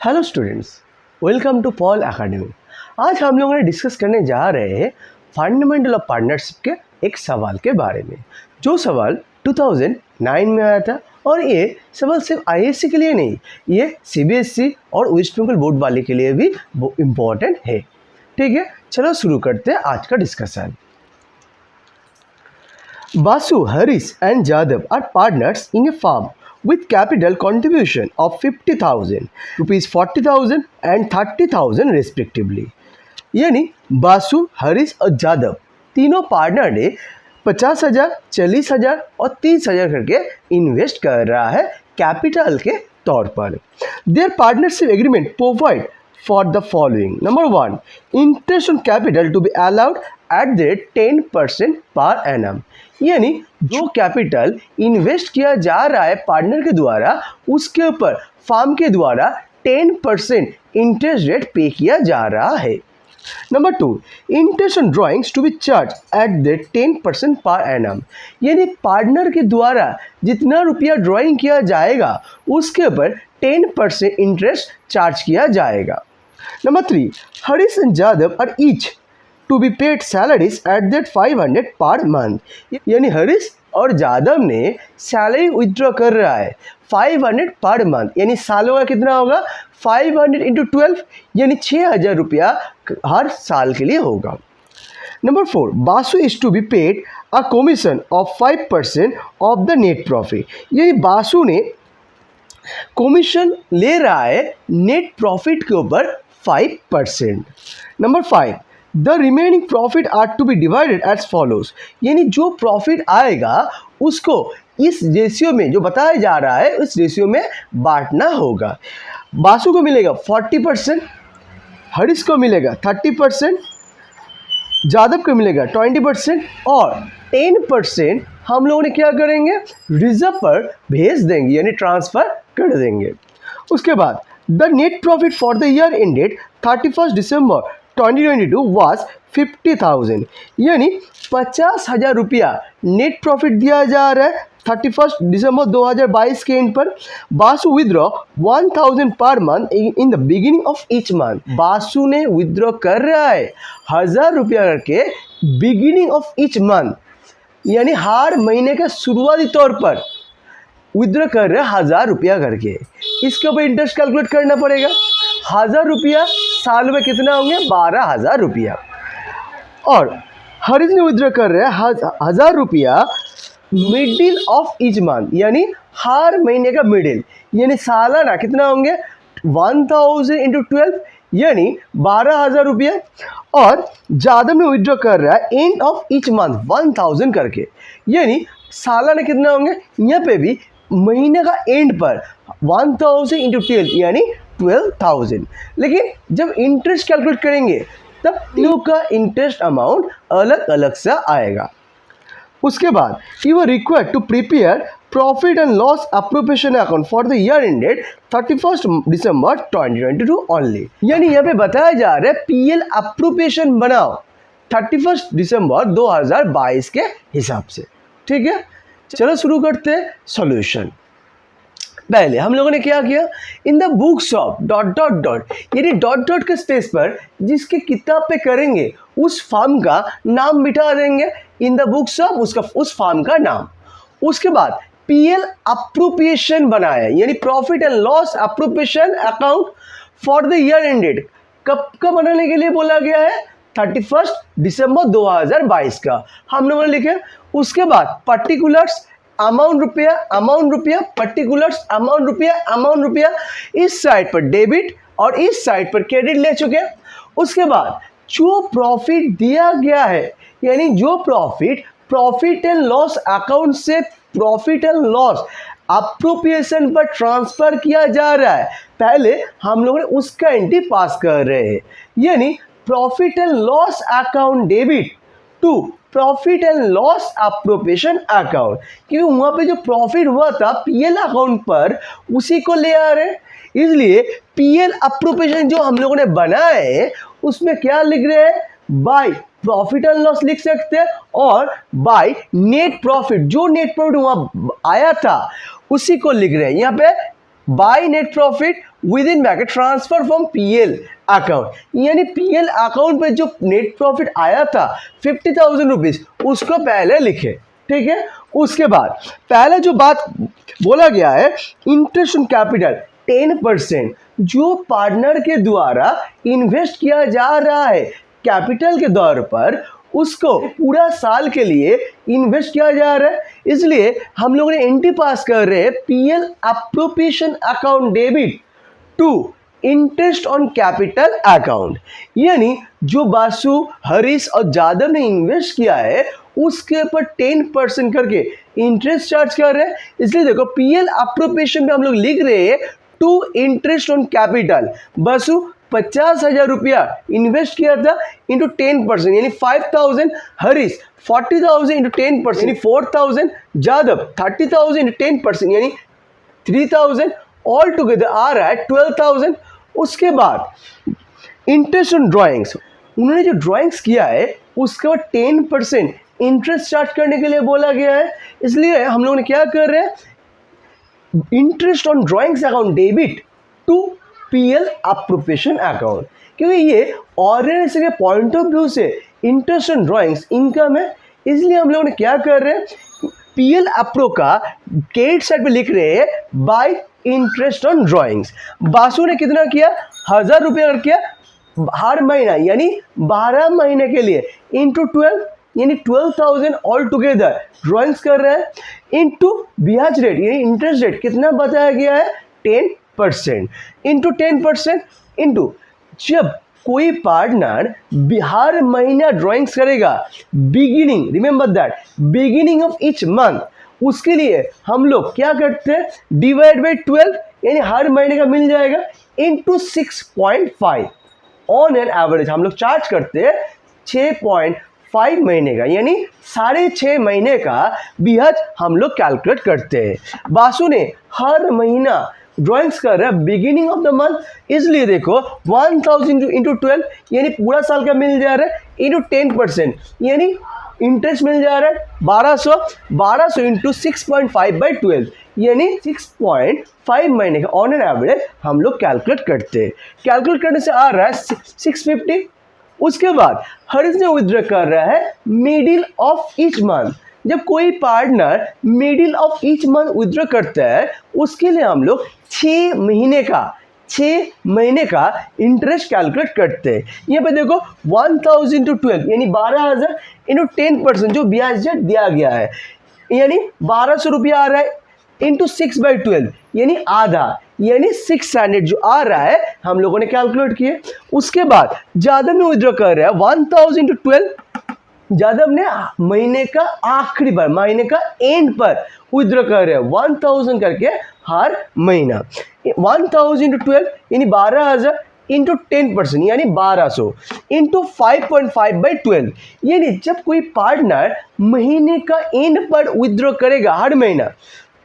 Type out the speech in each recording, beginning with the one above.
Hello students, welcome to Paul academy. आज हम लोगों ने डिस्कस करने जा रहे हैं फंडामेंटल ऑफ पार्टनरशिप के एक सवाल के बारे में, जो सवाल 2009 में आया था। और ये सवाल सिर्फ आईएससी के लिए नहीं, ये सीबीएसई और वेस्ट बंगाल बोर्ड वाले के लिए भी इम्पोर्टेंट है। ठीक है, चलो शुरू करते हैं आज का discussion. Basu, Harish and Jadav are partners in a firm with capital contribution of 50,000, rupees 40,000 and 30,000 respectively। यानी बासु, हरीश और जादव तीनों पार्टनर ने 50,000, 40,000 और 30,000 करके इन्वेस्ट कर रहा है कैपिटल के तौर पर। Their partnership agreement provide for the following: number 1, interest on capital to be allowed at the rate 10% per annum। यानी जो कैपिटल इन्वेस्ट किया जा रहा है पार्टनर के द्वारा, उसके ऊपर फार्म के द्वारा 10% इंटरेस्ट रेट पे किया जा रहा है। Number 2, interest on drawings to be charge at the 10% per annum. यानी पार्टनर के द्वारा जितना रुपया ड्राइंग किया जाएगा उसके ऊपर 10% इंटरेस्ट चार्ज किया जाएगा। Number 3, Harish and Jadav are each to be paid salaries at that 500 per month। यानी हरीश और जादव ने सैलरी विथड्रॉ कर रहा है 500 पर मंथ। यानी सालों का कितना होगा? 500 इंटू 12, यानी 6,000 रुपया हर साल के लिए होगा। Number 4, Basu is to be paid a commission of 5% of the net profit. यानी बासु ने कमीशन ले रहा है नेट प्रॉफिट के ऊपर 5%। Number 5, the remaining profit are to be divided as follows. यानी जो प्रॉफिट आएगा उसको इस रेशियो में जो बताया जा रहा है उस रेशियो में बांटना होगा। बासु को मिलेगा 40%, हरीश को मिलेगा 30%, जादव को मिलेगा 20% और 10% हम लोगों ने क्या करेंगे? रिजर्व पर भेज देंगे, यानी ट्रांसफ़र कर देंगे। उसके बाद the net profit for the year ended 31 December 2022 was 50,000। यानी 50,000 रुपया नेट प्रॉफिट दिया जा रहा है 31 दिसंबर 2022 के एंड पर। Basu withdraw 1,000 per month in the beginning of each month. Basu ने विद्रॉ कर रहा है 1,000 रुपया करके बिगिनिंग ऑफ ईच मंथ, यानी हर महीने के शुरुआती तौर पर विद्रॉ कर रहे हैं 1,000 रुपया करके। इसके ऊपर इंटरेस्ट कैलकुलेट करना पड़ेगा। 1,000 रुपया साल में कितना होंगे? 12,000 रुपया। और हरीश ने विद्रॉ कर रहे हैं 1,000 रुपया मिडिल ऑफ ईच मंथ, यानी हर महीने का मिडिल, यानी सालाना कितना होंगे? 1,000 इंटू 12, यानी 12,000 रुपया। और जादव में विद्रॉ कर रहा है एंड ऑफ ईच मंथ 1,000 करके, यानी सालाना कितना होंगे? यहाँ पे भी महीने का एंड पर 1,000 इंटू 12, यानी 12,000। लेकिन जब इंटरेस्ट कैलकुलेट करेंगे तब तीनों का इंटरेस्ट अमाउंट अलग अलग सा आएगा। उसके बाद you are required to prepare profit and loss appropriation account for the year ended 31 December 2022 only. यानी यहाँ पे बताया जा रहा है पीएल अप्रोप्रिएशन बनाओ 31 दिसंबर 2022 के हिसाब से। ठीक है, चलो शुरू करते हैं सॉल्यूशन। पहले हम लोगों ने क्या किया? In the books of dot dot dot, यानी डॉट डॉट के स्पेस पर जिसके किताब पे करेंगे उस फार्म का नाम मिटा देंगे। इन द बुक्स ऑफ उसका उस फार्म का नाम। उसके बाद पीएल अप्रोप्रिएशन बनाया, यानी profit and loss appropriation account for the year ended. कब का बनाने के लिए बोला गया है? 31 दिसंबर 2022 का हम लोगों ने लिखे। उसके बाद पर्टिकुलर्स अमाउंट रुपया, पर्टिकुलर्स अमाउंट रुपया, इस साइड पर डेबिट और इस साइड पर क्रेडिट ले चुके। उसके बाद जो प्रॉफिट दिया गया है, यानी जो प्रॉफिट एंड लॉस अकाउंट से प्रॉफिट एंड लॉस अप्रोप्रिएशन पर ट्रांसफर किया जा रहा है, पहले हम लोग उसका एंट्री पास कर रहे हैं। यानी profit and loss account debit to profit and loss appropriation account, क्योंकि वहाँ पे जो प्रॉफिट हुआ था पीएल अकाउंट पर उसी को ले आ रहे हैं। इसलिए पीएल अप्रोप्रिएशन जो हम लोगों ने बनाया है उसमें क्या लिख रहे हैं? बाय प्रॉफिट एंड लॉस लिख सकते हैं, और बाय नेट प्रॉफिट, जो नेट प्रॉफिट वहाँ आया था उसी को लिख रहे हैं। यहाँ पे by net profit with in bracket transfer from PL account, यानी पीएल अकाउंट पे जो नेट प्रॉफिट आया था 50,000 रुपीज उसको पहले लिखे, ठीक है। उसके बाद पहले जो बात बोला गया है इंटरेस्ट ऑन कैपिटल 10% जो पार्टनर के द्वारा इन्वेस्ट किया जा रहा है कैपिटल के दौर पर, उसको पूरा साल के लिए इन्वेस्ट किया जा रहा है, इसलिए हम लोगों ने एंट्री पास कर रहे हैं PL appropriation account debit to interest on capital account, यानी जो बासु, हरीश और जादव ने इन्वेस्ट किया है उसके ऊपर 10% करके इंटरेस्ट चार्ज कर रहे हैं। इसलिए देखो पीएल अप्रोप्रिएशन में हम लोग लिख रहे हैं to interest on capital. Basu 50,000 रुपया इन्वेस्ट किया था इंटू 10% यानी 5,000, हरीश 40,000 इंटू 10% यानी 4,000, जादव 30,000 इंटू 10% यानी 3,000, ऑल टुगेदर आ रहा है 12,000। उसके बाद इंटरेस्ट ऑन ड्राइंग्स, उन्होंने जो ड्राइंग्स किया है उसके बाद 10% इंटरेस्ट चार्ज करने के लिए बोला गया है, इसलिए हम लोग ने क्या कर रहे हैं interest on drawings account debit to PL appropriation account, क्योंकि ये ऑर्डिनेंस के पॉइंट ऑफ व्यू से इंटरेस्ट ऑन ड्राइंग्स इनकम है, इसलिए हम लोग ने क्या कर रहे हैं पीएल अप्रो का क्रेडिट साइड पे लिख रहे हैं bye interest on drawings. Basu ने कितना किया 1,000 रुपया किया हर महीना यानी 12 महीने के लिए इंटू 12 यानी 12,000 ऑल टुगेदर ड्राइंग्स कर रहे हैं इंटू ब्याज रेट यानी इंटरेस्ट रेट कितना बताया गया है 10% इंटू 10% इंटू जब कोई पार्टनर हर महीना ड्राइंग्स करेगा beginning, remember that beginning of each month, उसके लिए हम लोग क्या करते हैं डिवाइड बाई 12 यानी हर महीने का मिल जाएगा इंटू 6.5 ऑन एन एवरेज हम लोग चार्ज करते हैं 6.5 महीने का यानी 6.5 महीने का ब्याज हम लोग कैलकुलेट करते हैं। बासु ने हर महीना ड्राइंग्स कर रहा है बिगिनिंग ऑफ द मंथ, इसलिए देखो 1,000 इंटू 12 यानी पूरा साल का मिल जा रहा है इंटू 10% यानी इंटरेस्ट मिल जा रहा है 1200 इंटू 6.5 बाई 12 यानी 6.5 महीने का ऑन एन एवरेज हम लोग कैलकुलेट करते हैं। कैलकुलेट करने से आ रहा है 650। उसके बाद हरीश ने विथड्रॉ कर रहा है मिडिल ऑफ ईच मंथ, जब कोई partner middle of each month withdraw करता है उसके लिए हम लोग 6 महीने का इंटरेस्ट कैलकुलेट करते हैं। यहाँ पे देखो 1,000 इंटू 12 यानी 12,000 इंटू 10% जो ब्याज रेट दिया गया है यानी 1,200 रुपया आ रहा है इंटू 6/12 यानी आधा यानी 600 जो आ रहा है हम लोगों ने कैलकुलेट किए। उसके बाद जादव ने विथड्रॉ कर रहा है 1,000 इंटू 12, जादव ने महीने का आखिरी बार महीने का एंड पर विथड्रॉ कर रहे हैं 1,000 करके हर महीना 1,000 इंटू 12 यानी 12,000 इंटू 10% यानी 1,200 इंटू 5.5 बाई 12 यानी जब कोई पार्टनर महीने का एंड पर विथड्रॉ करेगा हर महीना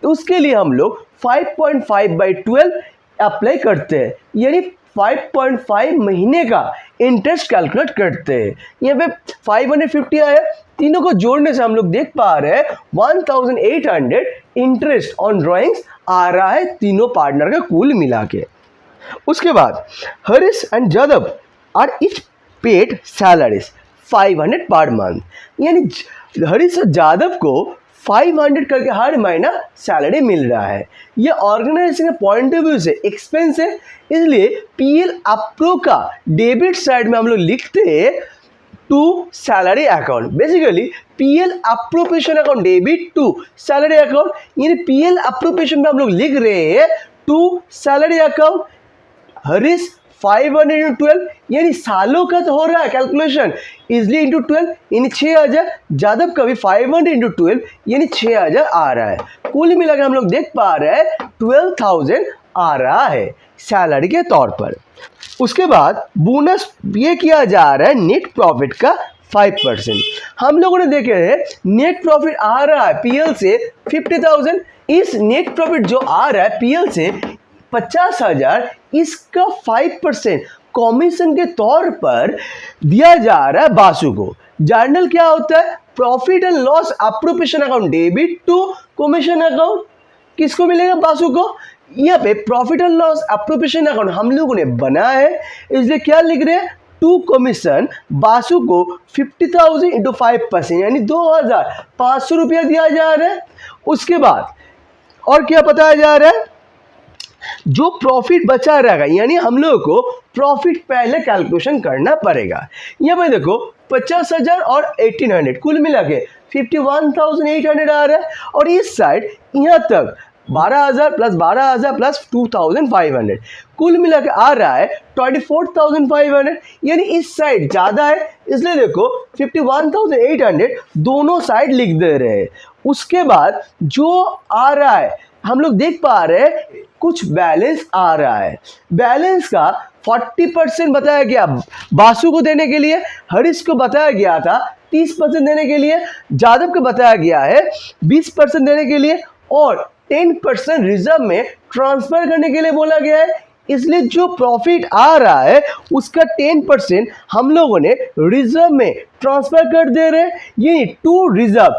तो उसके लिए हम लोग 5.5 बाई 12 अप्लाई करते हैं यानी 5.5 महीने का इंटरेस्ट कैलकुलेट करते हैं। यहाँ पे 550 आया, तीनों को जोड़ने से हम लोग देख पा रहे हैं 1,800 इंटरेस्ट ऑन ड्राइंग्स आ रहा है तीनों पार्टनर का कुल मिला के। उसके बाद Harish and Jadav are each paid salaries 500 per month, यानी हरीश और जादव को 500 करके हर महीना सैलरी मिल रहा है। ये ऑर्गेनाइजेशन के पॉइंट ऑफ व्यू से एक्सपेंस है, इसलिए पीएल अप्रो का डेबिट साइड में हम लोग लिखते हैं to salary account. Basically PL appropriation account debit to salary account, यानी पीएल अप्रोप्रिएशन में हम लोग लिख रहे हैं to salary account. Harish 500 into 12 यानी सालों का तो हो रहा है कैलकुलेशन इजली इंटू 12 यानी 6,000, जादव का भी 500 इंटू 12 यानी 6,000 आ रहा है। कुल मिलाकर हम लोग देख पा रहे हैं 12,000 आ रहा है सैलरी के तौर पर। उसके बाद बोनस ये किया जा रहा है नेट प्रॉफिट का 5%। हम लोगों ने देखे हैं नेट प्रॉफिट आ रहा है पीएल से 50,000, इस नेट प्रॉफिट जो आ रहा है पीएल से 50,000 इसका 5% कमीशन के तौर पर दिया जा रहा है बासु को। जर्नल क्या होता है profit and loss appropriation account debit to commission account, किसको मिलेगा बासु को, यहाँ पे profit and loss appropriation account हम लोगों ने बनाया है, इसलिए क्या लिख रहे हैं, टू कमीशन बासु को 50,000 इंटू 5% यानी 2,500 रुपया दिया जा रहा है। उसके बाद और क्या बताया जा रहा है, जो प्रॉफिट बचा रहेगा यानी हम लोगों को प्रॉफिट पहले कैलकुलेशन करना पड़ेगा। यहाँ पे देखो 50,000 और 1800 कुल मिला के 51,800 आ रहा है, और इस साइड यहाँ तक 12,000 प्लस 12,000 प्लस 2,500 कुल मिला के आ रहा है 24,500, यानी इस साइड ज़्यादा है, इसलिए देखो 51,800 दोनों साइड लिख दे रहे हैं। उसके बाद जो आ रहा है हम लोग देख पा रहे हैं कुछ बैलेंस आ रहा है, बैलेंस का 40% बताया गया बासु को देने के लिए, हरीश को बताया गया था 30% देने के लिए, जादव को बताया गया है 20% देने के लिए, और 10% रिजर्व में ट्रांसफर करने के लिए बोला गया है। इसलिए जो प्रॉफिट आ रहा है उसका 10% हम लोगों ने रिजर्व में ट्रांसफर कर दे रहे हैं, ये to reserve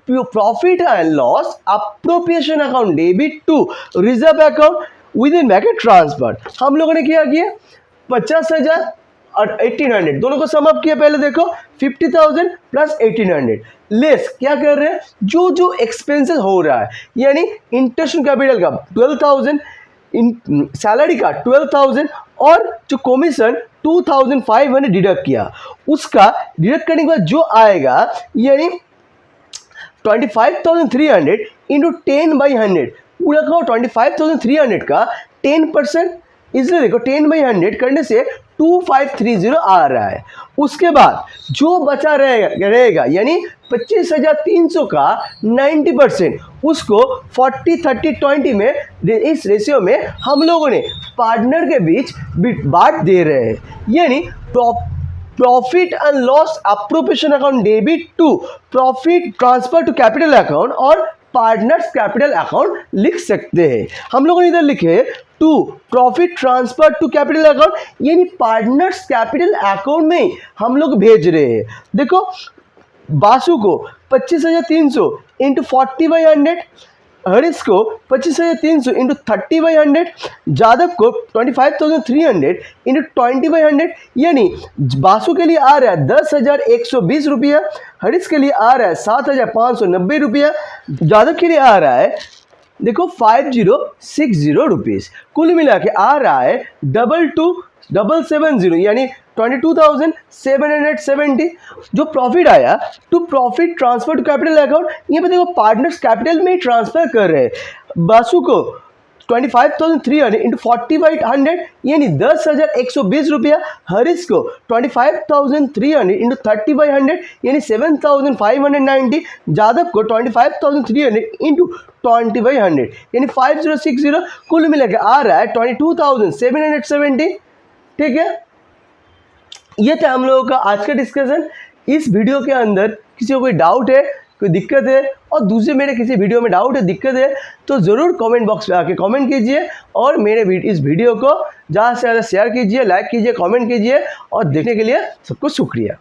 profit and loss appropriation account debit to reserve account with in bracket transfer. हम लोगों ने क्या किया, 50,000 और 1800 दोनों को सम अप किया। पहले देखो 50,000 प्लस 1800 लेस क्या कर रहे हैं, जो जो एक्सपेंसेस हो रहा है यानी इंटरेस्ट कैपिटल का 12,000, सैलरी का 12,000 और जो कमीशन 2,500 डिडक्ट किया, उसका डिडक्ट करने के बाद जो आएगा यानी 25,300 इंटू 10/100 पूरा का 25,300 का 10%, इसलिए देखो 10/100 करने से 2530 आ रहा है। उसके बाद जो बचा रहेगा यानी 25,300 का 90%, उसको 40-30-20 में इस रेशियो में हम लोगों ने पार्टनर के बीच बांट दे रहे हैं, यानी profit and loss appropriation account debit to profit transfer to capital account और पार्टनर्स कैपिटल अकाउंट लिख सकते हैं। हम लोगों ने इधर लिखे to profit transfer to capital account, यानी पार्टनर्स कैपिटल अकाउंट में हम लोग भेज रहे हैं। देखो बासु को 25,300 इंटू 40/100, हरीश को 25,300 इंटू 30/100, जादव को 25,300 इंटू 20/100, यानी बासु के लिए आ रहा है 10,120 रुपया, हरीश के लिए आ रहा है 7,590 रुपया, जादव के लिए आ रहा है देखो 5,060 रुपीज़, कुल मिला के आ रहा है 22,770 यानी 22,770। जो प्रॉफिट आया to profit transfer to capital account, ये पे देखो पार्टनर्स कैपिटल में ट्रांसफर कर रहे हैं। बासु को 25,300 इंटू 40/100 यानी 10,120 रुपया, हरीश को 25,300 इंटू 30/100 यानी 7,590, जादव को 25,300 इंटू 20/100 यानी 5,060, कुल मिला के आ रहा है 22,770। ठीक है, ये था हम लोगों का आज का डिस्कशन। इस वीडियो के अंदर किसी को कोई डाउट है, कोई दिक्कत है, और दूसरे मेरे किसी वीडियो में डाउट है, दिक्कत है, तो ज़रूर कमेंट बॉक्स में आके कमेंट कीजिए, और मेरे इस वीडियो को ज़्यादा से ज़्यादा शेयर कीजिए, लाइक कीजिए, कमेंट कीजिए, और देखने के लिए सबको शुक्रिया।